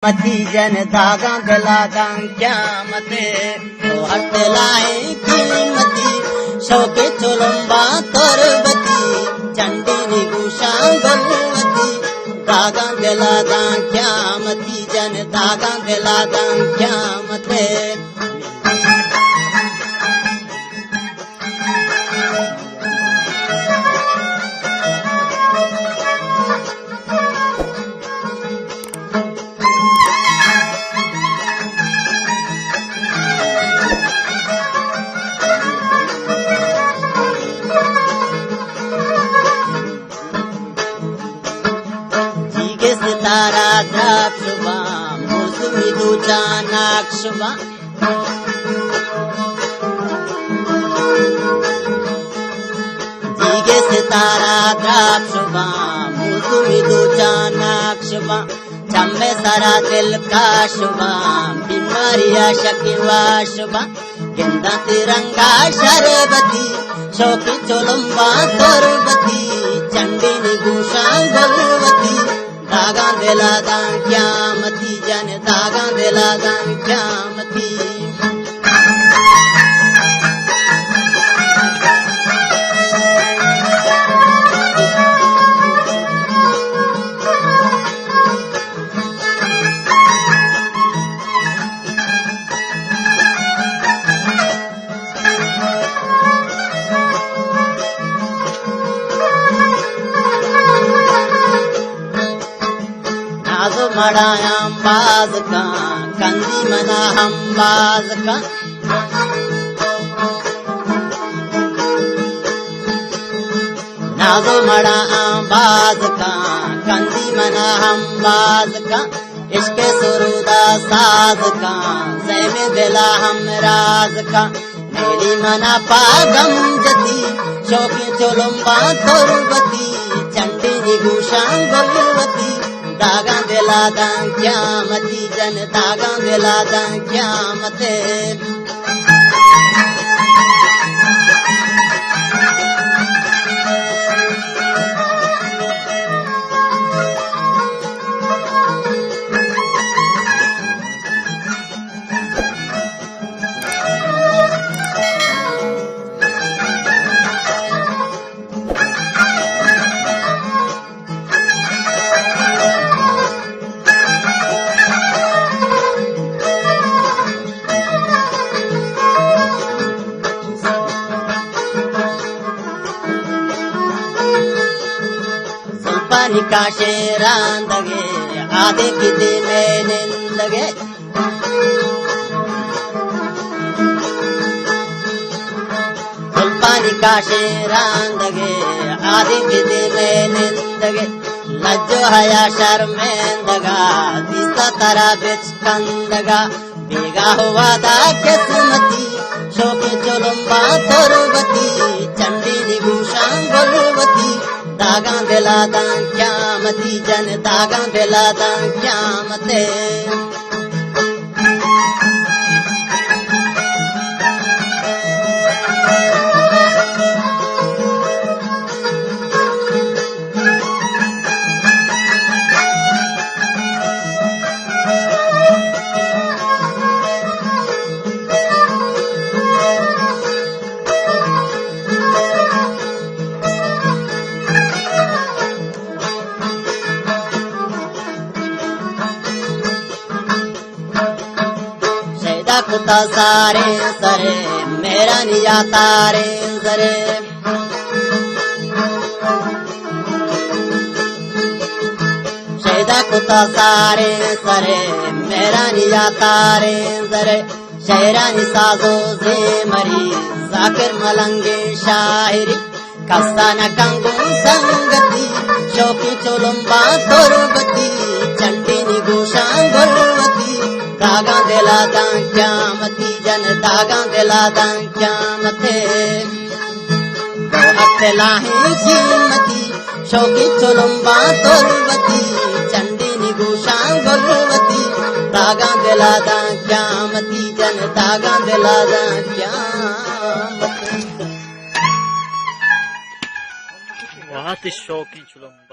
मती जन धागा दिलागा क्या मते तो हट लाए कीमती शौके चुलम्बा तोरबती चंडी निगुशा गोलवती धागा दिलागा क्या मती जन धागा दिलागा क्या मते सितारा द्राक्षवा मौसमी दूजा नाक्षवा जीगे सितारा द्राक्षवा मौसमी दूजा नाक्षवा चम्मे सारा दिल काशवा बीमारिया शकीवा शुभा गेंदा तिरंगा शरबती शौकी चोलम्बा तोरबती चंडी निगुशा गोलवती धागा दिलागा क्या मती जन धागा दिलागा क्या मती नाजो मड़ाया बाज का कंदी मना हम बाज का नाजो मड़ाया बाज का कंदी मना हम बाज का इश्क़ सुरूदा साज का ज़ैमे दिला हम राज का मेरी मना पागम जती शौकी चुलम्बा तोरबती चंडी निगुशा गोलवती धागा दिलागा क्या मती जन धागा दिलागा क्या मते निकाशे रांदगे आधे किते में निंदगे निकाशे रांदगे आधे किते में निंदगे लज्जो हया शर्मेंदगा दिस्ता तारा बिच कंदगा बेगा हुआ दा किस्मती शौके चुलम्बा तोरबती चंडी निगुशा गोलवती धागा दिलागा क्या मती जन धागा दिलागा क्या मते कुता सारे सरे मेरा निया तारे सरे शहीदा कुता सारे सरे मेरा निया तारे सरे शहरानी साजो से मरी जाकिर मलंगे शायरी कस्ता न कंगू संगती शौकी चुलम्बा तोरबती चंडी निगुशा गोलवती धागा दिलागा क्या मती जन धागा दिलागा क्या मते तो हट लाहे कीमती शौकी चुलम्बा तोरबती चंडी निगुशा गोलवती धागा दिलागा क्या मती जन धागा दिलागा क्या बहुत ही शौकी चुलम्बा।